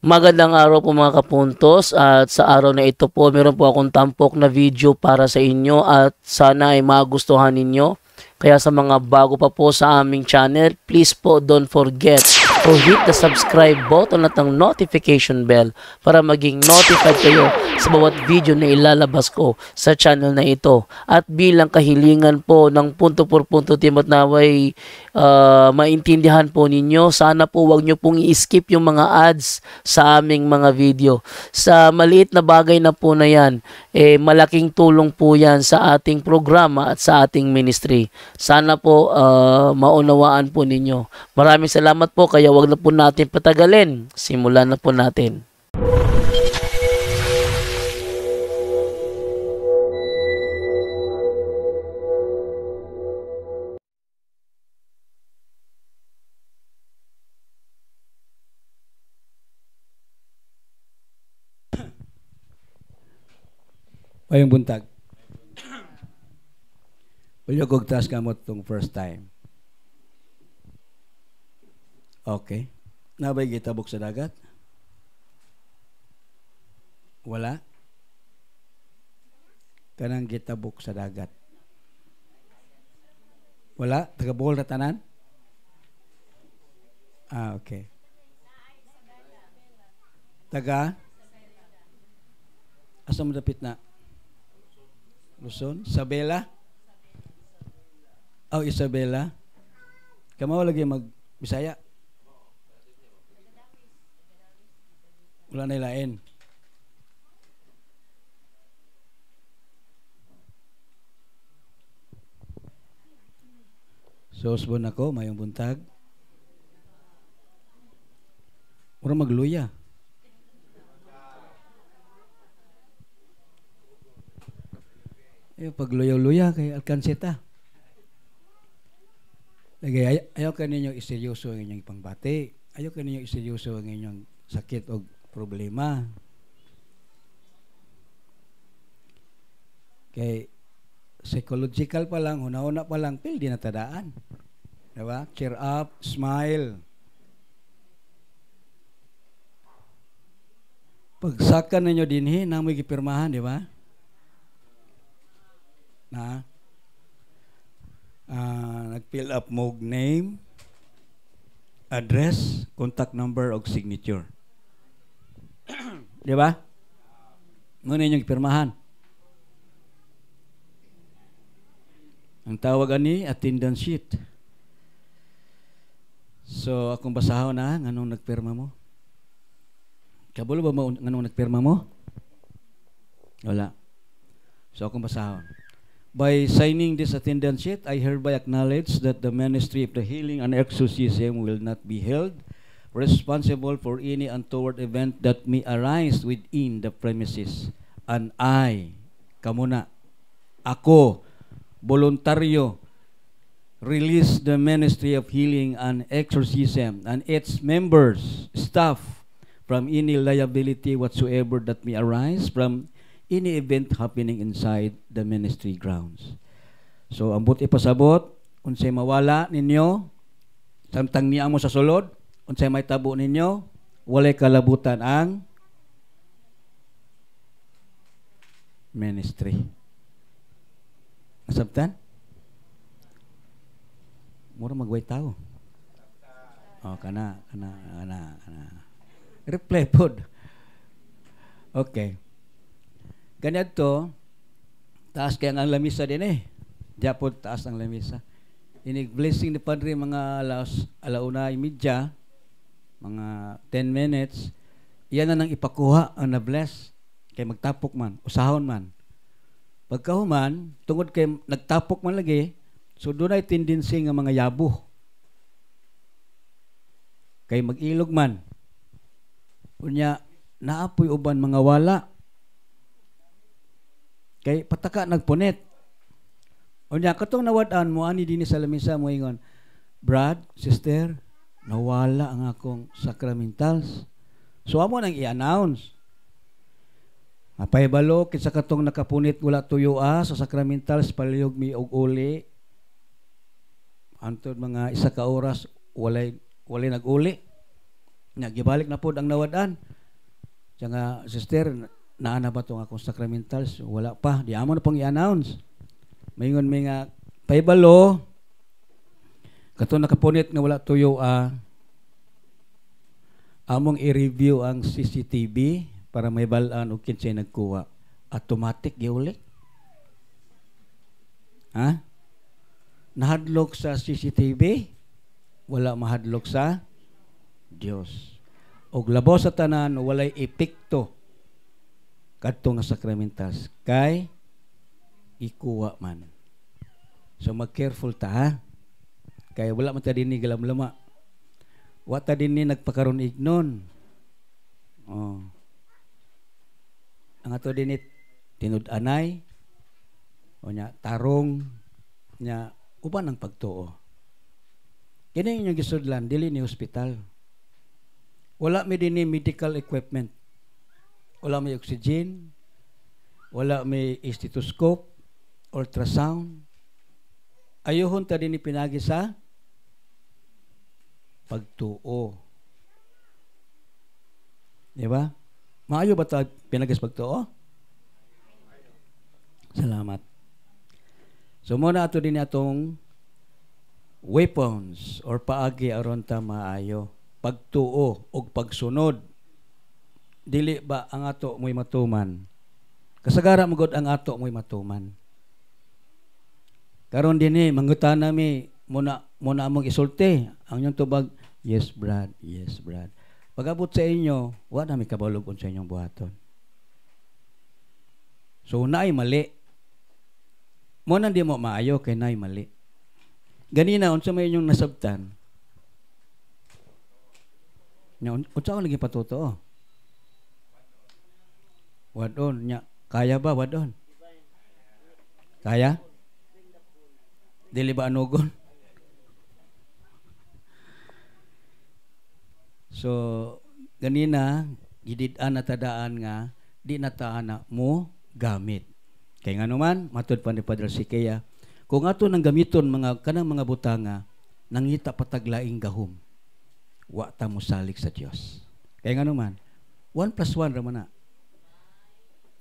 Magandang araw po mga kapuntos, at sa araw na ito po meron po akong tampok na video para sa inyo at sana ay magustuhan ninyo. Kaya sa mga bago pa po sa aming channel, please po don't forget to hit the subscribe button at ang notification bell para maging notified kayo sa bawat video na ilalabas ko sa channel na ito. At bilang kahilingan po ng punto por punto team at naway maintindihan po ninyo, sana po wag nyo pong i-skip yung mga ads sa aming mga video. Sa maliit na bagay na po na yan, malaking tulong po yan sa ating programa at sa ating ministry. Sana po maunawaan po ninyo. Maraming salamat po, kaya wag na po natin patagalin. Simulan na po natin. Payong buntag. Ulyo kog taas kamot tong first time. Okay. Nabay gitabok sa dagat? Wala? Kanang gitabok sa dagat. Wala? Taga-Bohol na tanan? Okay. Taga? Asa mo dapit na? Luzon? Isabela? Oh, Isabela. Kamaw lagi mag-Bisaya? Wala na ilain. So, usbon ako, mayong buntag. Mura magluya. Pagluyaw-luya kay alkanseta. Ayaw ka ninyong iseryoso ang inyong ipangbati. Ayaw ka ninyong iseryoso ang inyong sakit o problema. Kay psychological pa lang, una-una pa lang, di na tadaan. Diba? Cheer up, smile. Pagsakan ninyo dinhi, nang may gipirmahan, di ba? Na nag-fill up mo name, address, contact number o signature. Di ba? Muna yung pirmahan. Ang tawag ani attendance sheet. So akong basahon na nganong nagpirma mo. Kabulo ba mo nganong nagpirma mo? Wala. So akong basahon. By signing this attendance sheet, I hereby acknowledge that the Ministry of the Healing and Exorcism will not be held responsible for any untoward event that may arise within the premises. And I, kamuna, ako, voluntaryo, release the Ministry of Healing and Exorcism and its members, staff, from any liability whatsoever that may arise from any event happening inside the ministry grounds. So, ambot ipasabot, unsay mawala ninyo, samtang niya mo sa sulod, unsay may tabo ninyo, walay kalabutan ang ministry. Nasabtan? Mura magway tao. Oh, kana. Reply pod. Okay. Ganito, taas kaya ang lamisa din eh. Diapod taas ang lamisa. Inig blessing ni Padre mga alauna imidya, mga 10 minutes, iyan na nang ipakuha ang na-bless. Kaya magtapok man, usahon man. Pagkahuman, tungod kay nagtapok man lagi, so doon ay tendency ng mga yabo. Kay mag-ilog man. Unya, naapoy uban mga wala. Kay pataka nagpunit. Unya katong nawad-an mo ani dinhi sa lamisa mo ingon, Brad, sister, nawala ang akong sacramentals. So amo nang i-announce. Apay-balo kinsa katong nakapunit wala tuyo sa sacramentals palihog mi og uli. Antod mga isa ka oras walay nag-uli. Nya gibalik na pod ang nawad-an. Siya nga, sister, naana ba itong akong sacramentals? Wala pa. Di amo na pong i-announce. Mayingon may nga, paibalo, kato nakapunit nga wala tuyo among i-review ang CCTV para may balaan o kinsay nagkuha. Automatic, giulik. Ha? Nahadlok sa CCTV, wala mahadlok sa Dios. Og labo sa tanan walay epekto kadto nga sakramentals kay ikuha man. So mag-careful ta ha. Kay wala man ta dinhi galam-lama. Wa ta dinhi nagpakaron ignon. Oh. Ang ato dinhi tinud-anay o nya tarong nya uban ang pagtuo. Kini inyong gisudlan dili ni hospital. Wala may din medical equipment. Wala may oxygen. Wala may stethoscope, ultrasound. Ayuhon ta din pinagi sa pagtuo. Di ba? Maayo ba ta pinagi sa pagtuo? Salamat. So muna ato din atong weapons or paagi aron ta maayo. Pagtuo o pagsunod. Dili ba ang ato mo'y matuman? Kasagara magod ang ato mo'y matuman. Karon dinhi mangutan nami muna among isulti. Ang inyong tubag, yes Brad, yes Brad. Pag-abot sa inyo, wa na mi kabalog sa inyong buhaton. So naay mali. Mo nang di mo maayo kay naay mali. Ganina unsa may inyong nasabtan? Unsa ko lagi patuto? Wadon nya kaya ba wadon? Kaya? Dili ba anugon? So ganina gidid-an natadaan nga di nataana mo gamit. Kay nga naman matud pa ni Padre Sikaya, kung ato nang gamiton kanang mga butanga nangita pataglaing gahom. Wa ta mo salig sa Dios. Kaya nga naman 1 + 1 ra man na.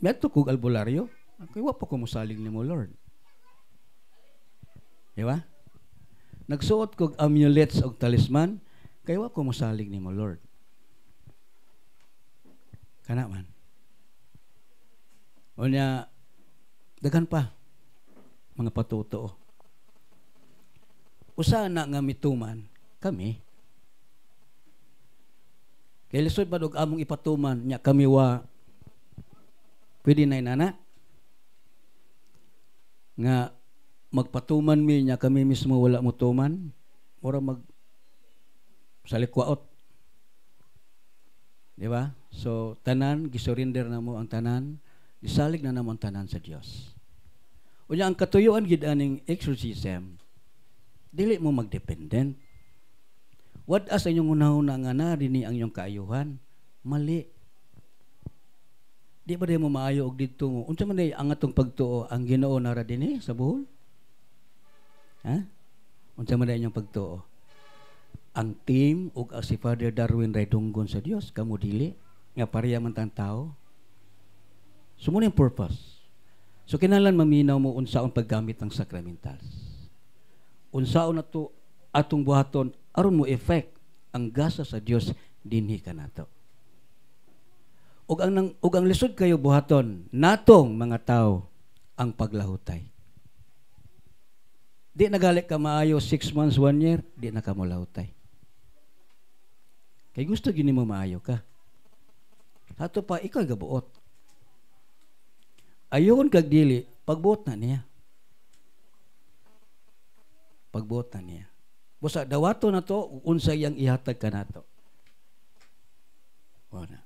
Meto kog albularyo, kay wa pa ko mosalig nimo Lord. Di ba? Nagsuot kog amulets og talisman, kay wa ko mosalig nimo Lord. Kana man. Unya daghan pa mga patuto. Usa na nga mituman kami. Kay lisod ba og among ipatuman nya kami wa pwede na inana nga magpatuman mi nya kami mismo wala mo tuman ora mag salikwaot. Di ba? So tanan gisurrender na mo ang tanan, gisalig na namo ang tanan sa Dios. Unya ang katuyuan gid aning exorcism dili mo magdependent. What as inyong unahuna nga na rini ang inyong kaayuhan? Mali. Di ba di mo maayo og didto mo? Unsa man day ang atong pagtuo ang Ginoo nara dinhi sa buhol? Ha? Unsa man day inyong pagtuo? Ang team ug si Father Darwin Ray Dunggon sa Dios kamo dili nga pareha man tang tao. Sumuni ang purpose. So kinahanglan maminaw mo unsaon paggamit ng sacramentals. Unsaon nato atong buhaton aron mo effect ang gasa sa Dios dinhi kanato. Ug ang lisod kayo buhaton natong mga tao ang paglahutay. Di nagali ka maayo 6 months, 1 year, di na ka mo lahutay. Kay gusto gini mo maayo ka. Hato pa ikaw gabuot. Ayon kag dili, pagbuot na niya. Pagbuot na niya. Busa dawato na to unsa yang ihatag kanato. Wala.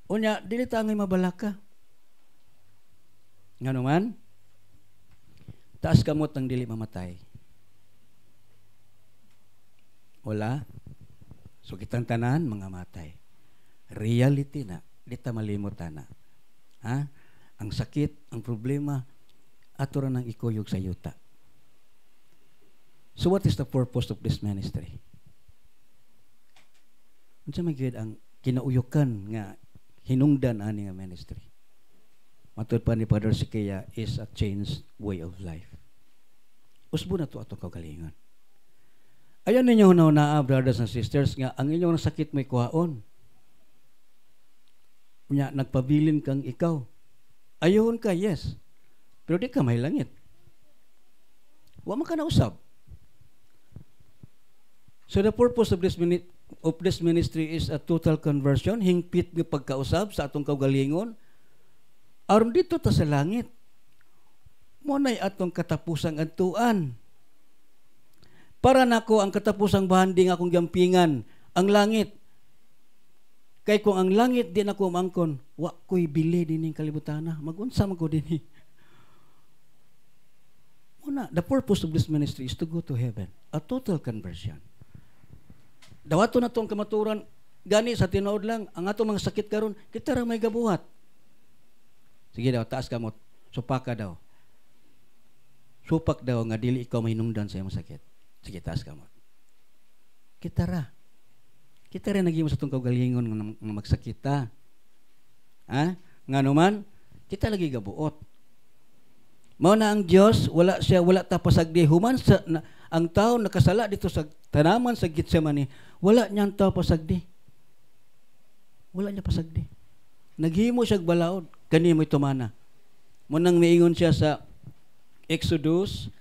Unya dili ta ngay mabalaka. Ngano man? Taas kamot ang dili mamatay. Wala. So kitang tanan mga matay. Reality na, di ta malimot na. Ha? Ang sakit, ang problema ato ra nang ikuyog sa yuta. So what is the purpose of this ministry? Unsa may gid ang kinauyokan nga hinungdan ani nga ministry. Matud pa ni Father Sikaya is a changed way of life. Usbo na to atong kaugalingon. Ayan ninyo na brothers and sisters, nga ang inyong sakit may kuhaon. Nya, nagpabilin kang ikaw. Ayun ka, yes. Pero di ka may langit. Wa man ka nausab. So the purpose of this ministry is a total conversion, hingpit nga pagkausab sa atong kaugalingon. Aron dito ta sa langit. Munay atong katapusang adtuan. Para nako ang katapusang bahandi nga akong gampingan, ang langit. Kay kung ang langit di nako mangkon, wa ko'y bili dining kalibutana. Magunsa man ko dinhi. Muna, the purpose of this ministry is to go to heaven. A total conversion. Dawato na tong kamaturan, gani sa tinuod lang, ang atong mga sakit karon, kita ra may gabuhat. Sige daw, taas ka mo. Supaka daw. Supak daw nga dili ikaw mahinungdan sa imong sakit. Sige, taas ka mo. Kita ra. Kita rin naging sa itong kaugalingon ng magsakita. Ha? Nga naman, kita lagi gabuot. Mao na ang Diyos, wala ta pasagdi. Human ang tao nakasala dito sa tanaman sa Gitsemani, wala niyang tao pasagdi. Wala niya pasagdi. Naghimo siya balaod, kani mo'y tumana. Munang miingon siya sa Exodus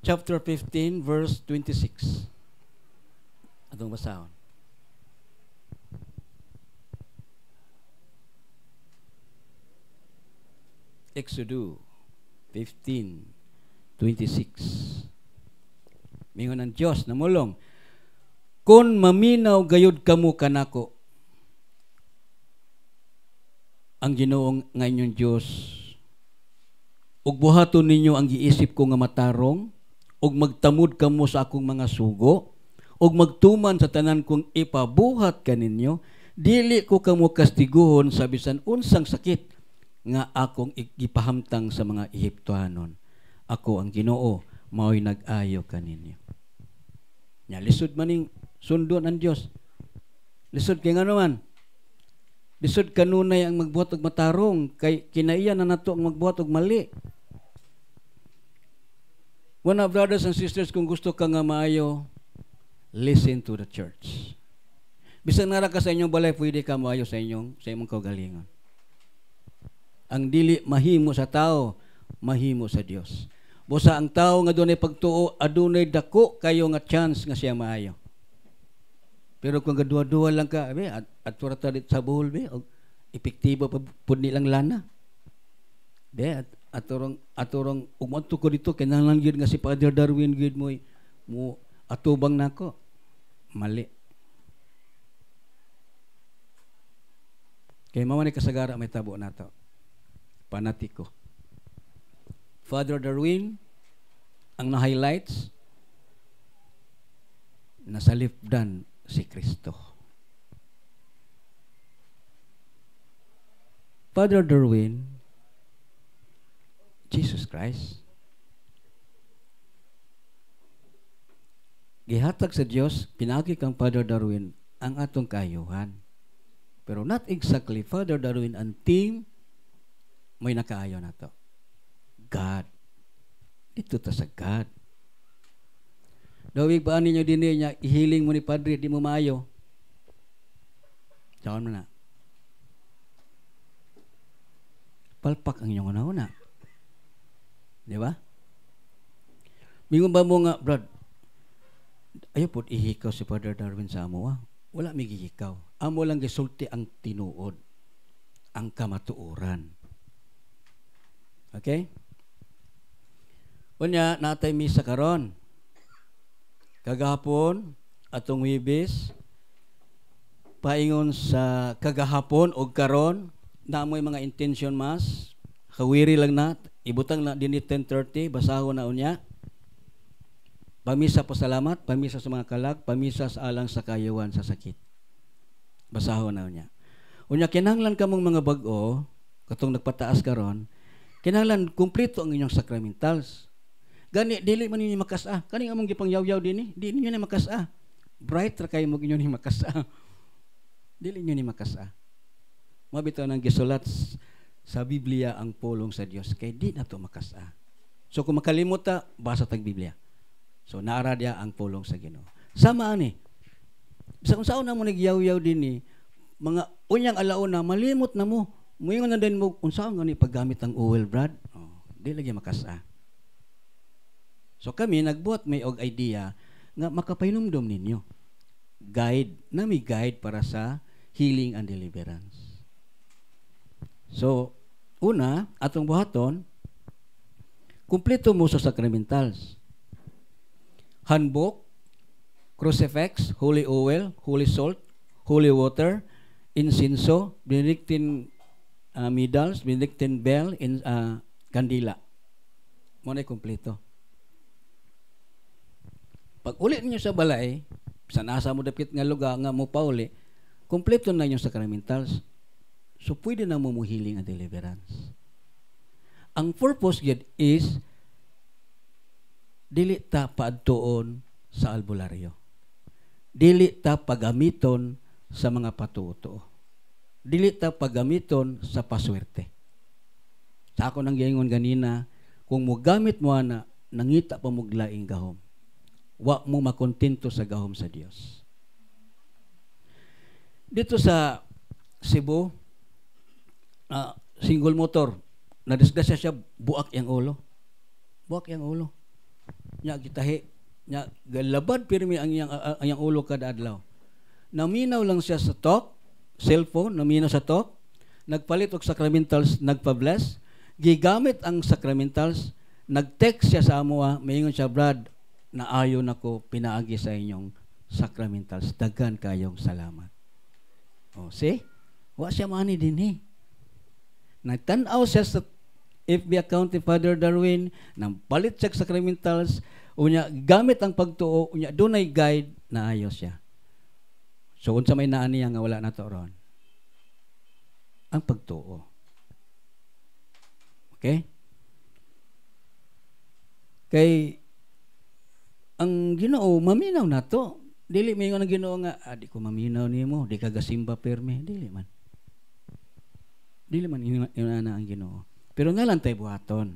chapter 15, verse 26. Atong basahon. Exodus 15, 26. Mingon ng Diyos na mulong, kung maminaw gayud kamo kanako, ang Ginoong nga inyong Diyos, ug buhaton ninyo ang giisip ko nga matarong, ug magtamod kamo sa akong mga sugo, ug magtuman sa tanan kong ipabuhat kaninyo, dili ko kamo kastiguhon sa bisan unsang sakit nga akong ipahamtang sa mga Ehiptohanon. Ako ang Ginoo, mao'y nag-ayo kaninyo. Nya lisod maning sundon ang Dios. Lisod kay ngano man. Lisod kanunay ang magbuhat og matarong kay kinaiya na nato ang magbuhat og mali. One of brothers and sisters, kung gusto ka nga maayo, listen to the church. Bisan nga ra ka sa inyong balay, pwede ka maayo sa imong kaugalingon. Ang dili mahimo sa tao, mahimo sa Dios. Busa ang tao nga dunay pagtuo, adunay dako kayo nga chance nga siya maayo. Pero kung gadua-dua lang ka, at turata dit sa buhol, o epektibo pa pud nilang lana. Aturong umanto ko dito, kinahanglan gyud nga si Father Darwin gyud mo atubang nako. Mali. Kay mao ni kasagara may tabo nato. Panatiko. Father Darwin, ang na-highlights, nasa lifdan si Kristo. Father Darwin, Jesus Christ, gihatag sa Dios, pinagi kang Father Darwin ang atong kaayuhan. Pero not exactly Father Darwin ang team may nakaayo na to. God. Dito ta sa God. Dawig ba ninyo din niya, ihiling mo ni Padre, di mo maayo. Saan mo na? Palpak ang inyong una-una. Di ba? Mingon ba mo nga, Brad, ayaw po ihikaw si Father Darwin sa amo, wala may gihikaw. Amo lang gisulti ang tinuod, ang kamatuoran. Okay? Unya, natay misa karon. Kagahapon, atong Huwebes, paingon sa kagahapon o karon, namoy mga intention mas, kawiri lang na, ibutang na din 10:30, basahon na unya. Pamisa pasalamat, pamisa sa mga kalag, pamisa sa alang sa kayuwan sa sakit. Basahon na unya. Unya, kinahanglan kamong mga bag-o, katong nagpataas karon, kinahanglan kumpleto ang inyong sacramentals. Gani dili man ninyo makasa. Kani among gipang yaw-yaw dinhi, di ninyo ni makasa. Bright ra kay mo inyo ni makasa. Dili ninyo ni makasa. Mabitaw nang gisulat sa Biblia ang pulong sa Dios kay di na to makasa. So kung makalimot ta, basa tag Biblia. So naara dia ang pulong sa Ginoo. Sama ani. Sa unsaon na mo nagyaw-yaw din ni mga unyang alauna malimot na mo. Muingon na din mo unsaon nga ni paggamit ang oil, Brad? Oh, di lagi makasa. So kami nagbuhat may og idea nga makapainumdom ninyo. Guide, na may guide para sa healing and deliverance. So, una, atong buhaton, kumpleto mo sa sacramentals. Handbook, crucifix, holy oil, holy salt, holy water, incenso, Benedictine medals, Benedictine bell, kandila. Muna kumpleto. Pag ulit niyo sa balay, sa nasa mo dapit nga lugar nga mo pauli, kumpleto na yung sacramentals. So, pwede na mo healing and deliverance. Ang purpose yun is dili ta paadtuon sa albularyo. Dili ta pagamiton sa mga patuto. Dili ta pagamiton sa paswerte. Sa ako nang giingon ganina, kung mo gamit mo na, nangita pa mo glaing gahom. Wa mo makontento sa gahom sa Dios. Dito sa Cebu, single motor, nadisgrasya siya, buak yang ulo. Buak yang ulo. Nya gitahi, nya galabad pirmi ang yang ulo kada adlaw. Naminaw lang siya sa talk, cellphone, naminaw sa talk, nagpalit og sacramentals, nagpa-bless, gigamit ang sacramentals, nag-text siya sa amoa, maingon siya, Brad, naayon ako pinaagi sa inyong sacramentals. Daghan kayong salamat. O, see? Wa siya mani din eh. Nagtanaw siya sa FB account ni Father Darwin, nang palit siya sacramentals, unya gamit ang pagtuo, unya dunay guide na ayos siya. So unsa may naa niya nga wala na to ron? Ang pagtuo. Okay? Kay ang Ginoo maminaw na to. Dili may nga Ginoo nga di ko maminaw nimo, di ka gasimba perme, dili man. Dili man inana ang Ginoo. Pero nalan tay buhaton.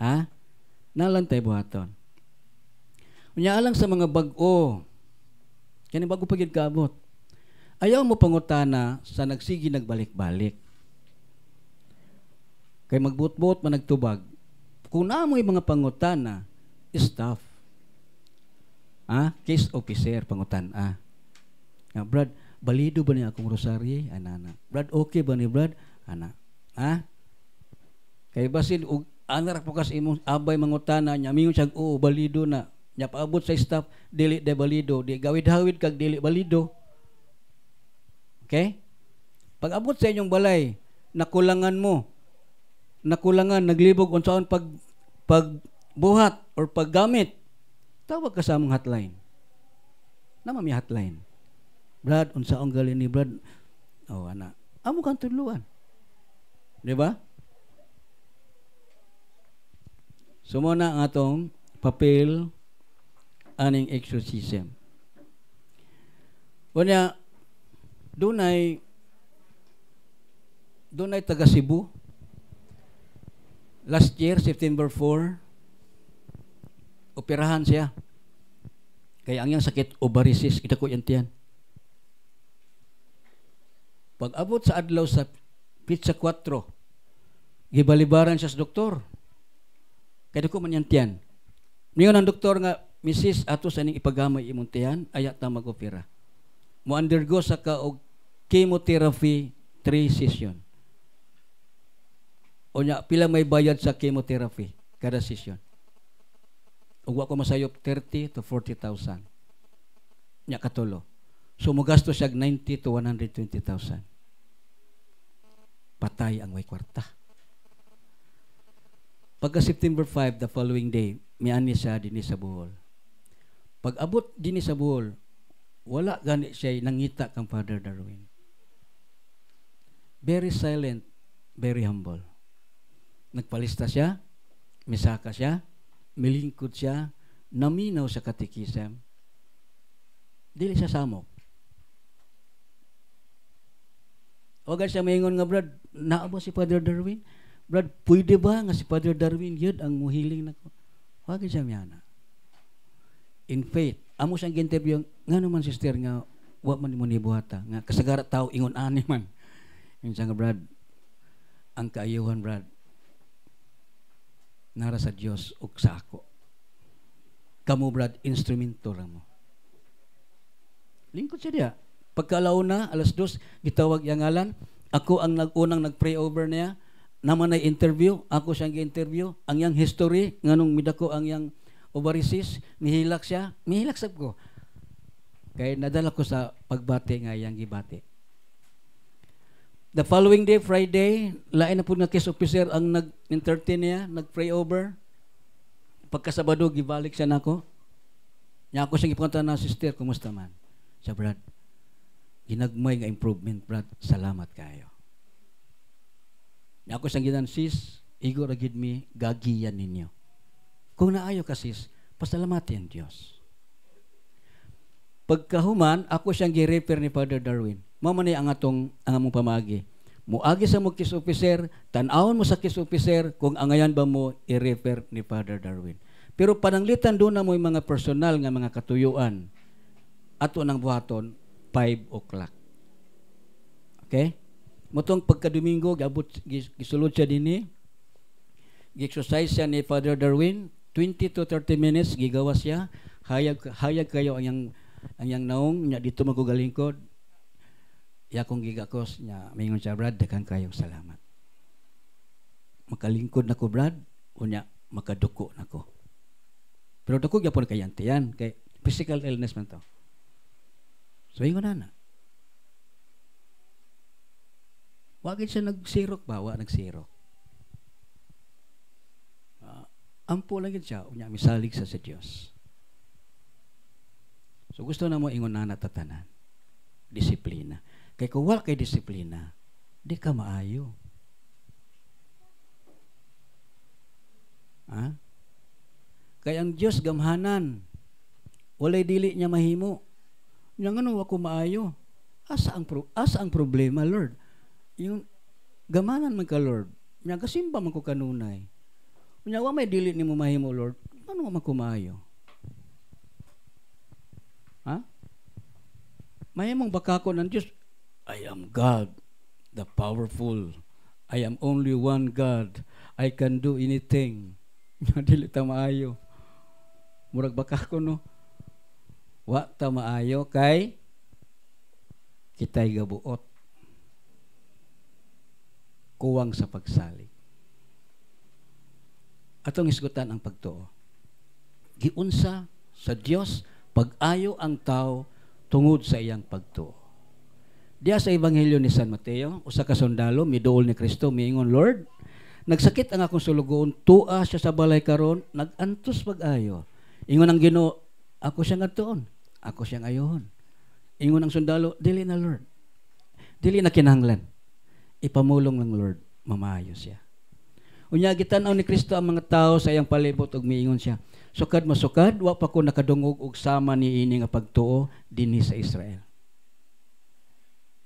Ha? Nalan tay buhaton. Unya alang sa mga bag-o. Kani bago pagid kaabot. Ayaw mo pangutana sa nagsigi nagbalik-balik. Kay magbut-but man nagtubag. Kung naamoy mga pangutana, staff. Case officer pangutan. Brad, balido ba niya akong rosarye? Ana. Brad, okay ba ni Brad? Ana. Kay basin anar po kas imong abay mangutana nya mingon siya, balido na. Nya paabot sa staff, dili de balido, di gawid-hawid kag dili balido. Okay? Pag abot sa inyong balay, nakulangan mo. Nakulangan, naglibog unsaon pagbuhat or paggamit. Tawag ka sa among hotline. Nama mi hotline. Brad, unsaon gali ni Brad? Ana. Amo kang tudluan. Di ba? Sumuna ang atong papel aning exorcism. Unya, dunay taga Cebu. Last year, September 4, operahan siya. Kaya ang iyang sakit, ovarisis, kita ko yan tiyan. Pag abot sa adlaw sa pizza 4, gibalibaran siya sa doktor. Kaya ko man yan tiyan. Ngayon ang doktor nga, Mrs. ato sa ning ipagamay imong tiyan, ayat na mag-opera. Mo undergo sa ka og chemotherapy 3 session. O nya, pila may bayad sa chemotherapy kada session. Ug wa ko masayop 30 to 40,000. Nya katulo. So mogasto siya 90 to 120,000. Patay ang way kwarta. Pagka September 5, the following day, miani siya dinhi sa Bohol. Pag abot dinhi sa Bohol, wala gani siya nangita kang Father Darwin. Very silent, very humble. Nagpalista siya, misaka siya, milingkod siya, naminaw sa katikisem. Dili siya samok. O siya maingon nga, Brad, naa ba si Father Darwin? Brad, pwede ba nga si Father Darwin yun ang muhiling nako? Wag siya miyana. In faith, amo siyang interview nga naman sister nga wa man mo nibuhata nga kasagara tao ingon ani man. Yun siya nga, Brad, ang kaayuhan, Brad, nara sa Dios ug sa ako. Kamu, Brad, instrumento ra mo. Lingkod siya diya. Pagkalaw na, 2:00, gitawag yang ngalan. Ako ang unang nag-pray over niya. Naman ay interview. Ako siyang gi-interview. Ang yang history, nganong midako ang yang ovarisis, mihilak siya. Mihilak sab ko. Kaya nadala ko sa pagbati nga yang gibati. The following day, Friday, lain na po nga case officer ang nag-entertain niya, nag-pray over. Pagkasabado, gibalik siya nako. Nya ako siyang ipunta na, sister, kumusta man? Siya, Brad, ginagmay nga improvement, Brad, salamat kayo. Nya ako siyang ginan, sis, igo ragid mi, gagiyan ninyo. Kung naayo ka, sis, pasalamati ang Diyos. Pagkahuman, ako siyang gi-refer ni Father Darwin. Mamani ang among pamagi. Muagi sa mo case officer, tan-awon mo sa case officer kung angayan ba mo i-refer ni Father Darwin. Pero pananglitan doon na mo yung mga personal nga mga katuyuan. Ato nang buhaton, 5 o'clock. Okay? Motong pagka-Domingo, gisulod siya din gi-exercise siya ni Father Darwin, 20 to 30 minutes, gigawas siya, hayag kayo ang yang naong, nya dito magugalingkod, yakong gigakos, nya mingon siya, Brad, dakan kayong salamat. Makalingkod na ko, Brad, unya, makaduko na ko. Pero duko, yapon kayantiyan, kay physical illness man to. So, ingon na. Wagin siya nagsirok ba? Wa nagsirok. Ampo lang siya, unya misalig sa Diyos. So gusto na mo ingon na natatanan. Disiplina. Kaya kung wala kay disiplina, di ka maayo. Ha? Kaya ang Diyos gamhanan. Walay dili niya mahimo. Yang ano ako maayo. Asa ang problema, Lord? Yung gamanan man ka, Lord. Yang kasimba man ko kanunay. Kunya wa may dili nimo mahimo, Lord. Ano man ko maayo? Ha? Mahimong bakako ng Diyos. I am God, the powerful. I am only one God. I can do anything. Dili ta maayo. Murag bakako no. Wa ta maayo kay kitay gabuot. Kuwang sa pagsalig. Atong isgutan ang pagtuo. Giunsa sa Dios pag-ayo ang tao tungod sa iyang pagtuo. Diya sa Ebanghelyo ni San Mateo, usa ka sundalo miduol ni Kristo miingon, Lord, nagsakit ang akong sulugoon, tua siya sa balay karon, nagantos pag-ayo. Ingon ang Ginoo, ako siyang adtuon, ako siyang ayohon. Ingon ang sundalo, dili na, Lord. Dili na kinahanglan. Ipamulong lang, Lord, mamayo siya. Unya gitanaw ni Kristo ang mga tao sa iyang palibot ug miingon siya, sukad masukad, wa pa ko nakadungog og sama ni ini nga pagtuo dinhi sa Israel.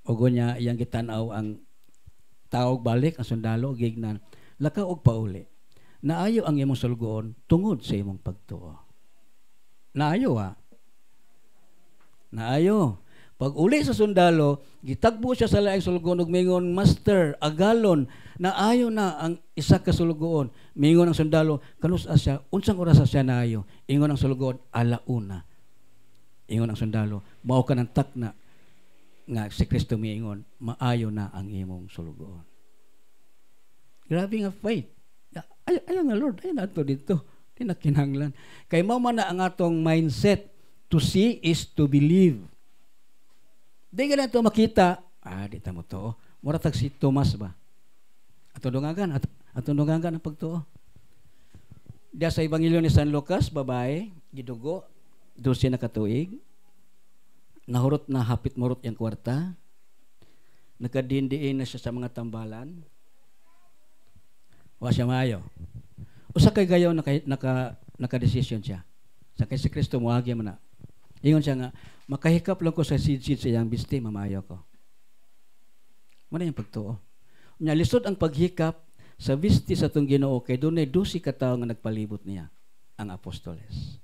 Ugo niya iyang gitanaw ang tawag balik ang sundalo gignan, lakaw og pauli. Naayo ang imong sulgoon tungod sa imong pagtuo. Naayo ha? Naayo. Pag uli sa sundalo, gitagbo siya sa laing sulgoon ug mingon, Master, agalon, naayo na ang isa ka sulgoon. Mingon ang sundalo, kanusa siya, unsang oras siya naayo? Ingon ang sulgoon, alauna. Ingon ang sundalo, mao ka ng takna nga si Kristo miingon, maayo na ang imong sulgoon. Grabe nga faith. Ayaw nga Lord, ayaw na ito dito. Di na kinahanglan. Kay mao man na ang atong mindset, to see is to believe. Di ka na ito makita, di tamo to. Muratag si Thomas ba? Atong dungagan ang pagtuo. Diya sa Ebanghelyo ni San Lucas, babae, gidugo, 12 na katuig, nahurot na hapit murot yung kwarta, nakadindiin na siya sa mga tambalan, wa siya maayo. Usa kay gayaw naka-desisyon siya. Sa kay si Kristo moagi man na. Ingon siya nga, makahikap lang ko sa sid sa iyang bisti, mamayo ko. Muna yung pagtuo. Nya lisod ang paghikap sa bisti sa itong Ginoo kay dunay 12 ka tawo nga nagpalibot niya, ang apostoles.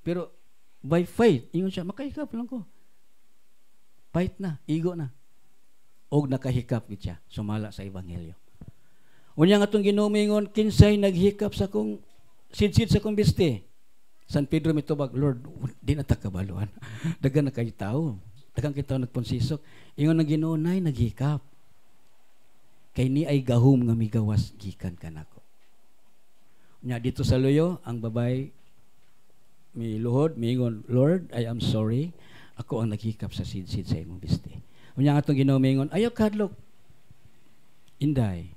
Pero by faith, ingon siya, makahikap lang ko. Fight na, igo na. Og nakahikap gid siya, sumala sa ebanghelyo. Unya nga itong Ginoo mingon, kinsay naghikap sa kong sidsid sa kong bisti. San Pedro mitubag, Lord, di na ta kabaluan. Dagan na kayo tao. Dagan kayo tao nagponsisok. Ingon ng Ginoo, nay naghikap. Kay ni ay gahom nga migawas gikan kanako. Nya dito sa luyo, ang babay miluhod, mingon, Lord, I am sorry. Ako ang naghikap sa sidsid sa imong bisti. Unya nga itong Ginoo mingon, ayaw kadlok. Inday.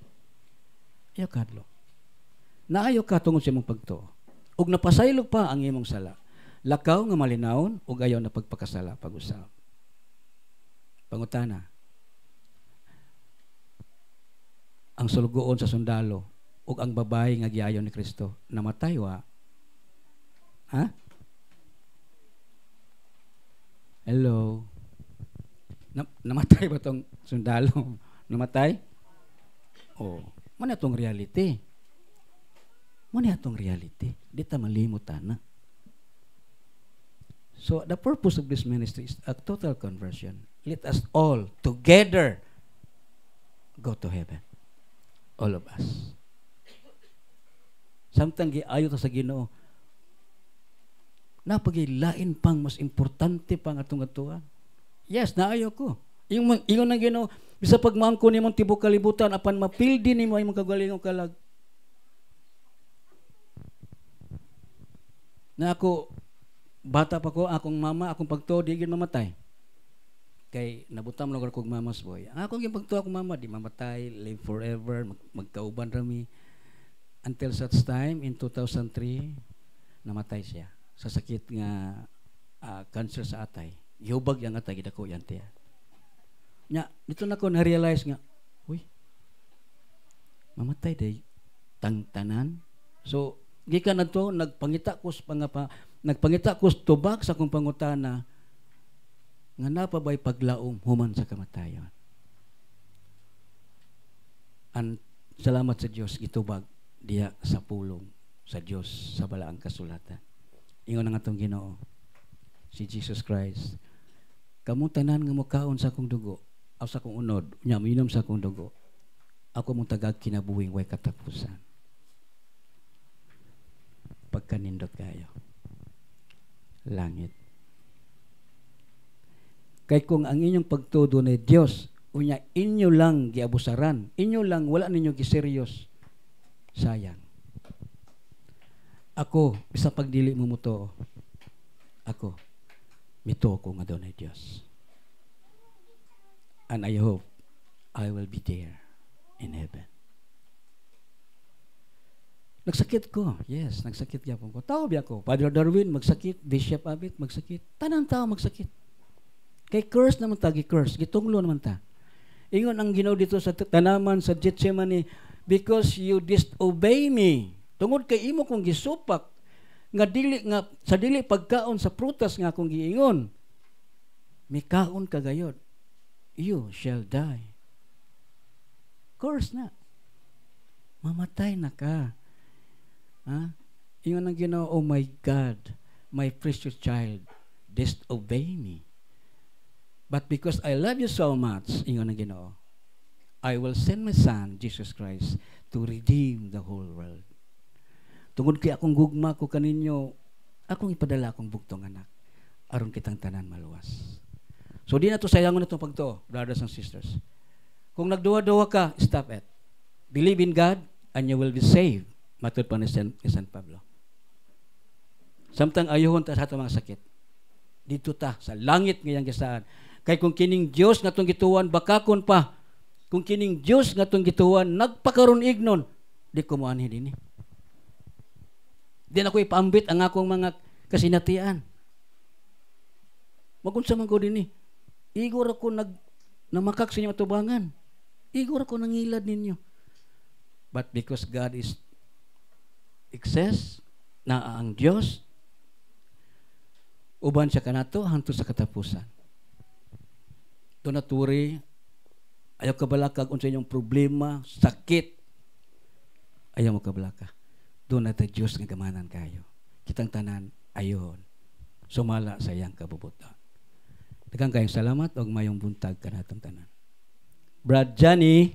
Ayaw kadlok. Naayaw ka tungod sa imong pagtuo. Ug napasaylog pa ang imong sala. Lakaw nga malinawon ug ayaw na pagpakasala pag-usab. Pangutana. Ang sulgoon sa sundalo ug ang babae nga giayon ni Kristo namatay wa? Ha? Hello. Namatay ba tong sundalo? Namatay? Oh, man atong reality. Man atong reality. Di ta malimutan na. So the purpose of this ministry is a total conversion. Let us all together go to heaven. All of us. Samtang giayo ta sa Ginoo, napagilain pang mas importante pang atong atuan. Yes, naayo ko. Ingon ng Ginoo, bisa pagmaangko nimong tibok kalibutan apan mapildi nimo imong kagalingong kalag. Na ako bata pa ko, akong mama, akong pagtuo di gyud mamatay. Kay nabutam lugar kog mamas boy. Ang akong yung pagtuo akong mama di mamatay, live forever, magkauban rami. Until such time in 2003 namatay siya sa sakit nga cancer sa atay. Gihubag yang atay gidako yan tiya. Nya dito na ko na realize nga, uy. Mamatay day tanan. So gikan adto nagpangita ko tubag sa akong pangutana nga napabay paglaom human sa kamatayon. Salamat sa Dios gitubag diya sa pulong sa Dios sa balaang kasulatan. Ingon nga atong Ginoo si Jesus Christ. Kamong tanan nga mokaon sa akong dugo, aw sa akong unod, nya minom sa akong dugo. Ako mong tagag kinabuhing way katapusan. Pagkanindot kayo. Langit. Kay kung ang inyong pagtudo ni Dios, unya inyo lang giabusaran, inyo lang wala ninyo giseryos, sayang. Ako, bisa pagdili mo muto, ako, mito ko nga doon ay Diyos. And I hope I will be there in heaven. Nagsakit ko. Yes, nagsakit yapon ko. Tao biya ko. Father Darwin, magsakit. Bishop Abit, magsakit. Tanang tao magsakit. Kay curse naman ta, curse. Gitunglo naman ta. Ingon ang Ginoo dito sa tanaman sa Gethsemane, because you disobey me. Tungod kay imo kong gisupak nga dili nga sa dili pagkaon sa prutas nga akong giingon. May kaon ka gayod. You shall die. Curse na. Mamatay na ka. Ha? Ingon ang Ginoo, oh my God, my precious child, disobey me. But because I love you so much, ingon ang Ginoo, I will send my Son, Jesus Christ, to redeem the whole world. Tungod kay akong gugma ko kaninyo, akong ipadala akong bugtong anak, aron kitang tanan maluwas. So di na to sayangon na itong pagtuo, brothers and sisters. Kung nagduwa-duwa ka, stop it. Believe in God, and you will be saved. Matod pa ni San Pablo. Samtang ayuhon ta sa ato mga sakit. Dito ta, sa langit ngayang gisaan. Kay kung kining Diyos nga itong gituan, bakakon pa. Kung kining Diyos nga itong gituan, nagpakaroon ignon, di ko mo anhin din. Di na ko ipaambit ang akong mga kasinatian. Magunsa man ko din. Igor ako namakak sa inyong atubangan. Igor ako nangilad ninyo. But because God is exists, na ang Diyos, uban siya kanato hangtod sa katapusan. Ito naturi Ayaw kabalaka kung sa inyong problema, sakit. Ayaw mo kabalaka. Doon natin Diyos nga gamanan kayo. Kitang tanan, ayon. Sumala sa iyang kabubutan. Daghang kayong salamat o mayong buntag ka natong tanan. Brad Johnny,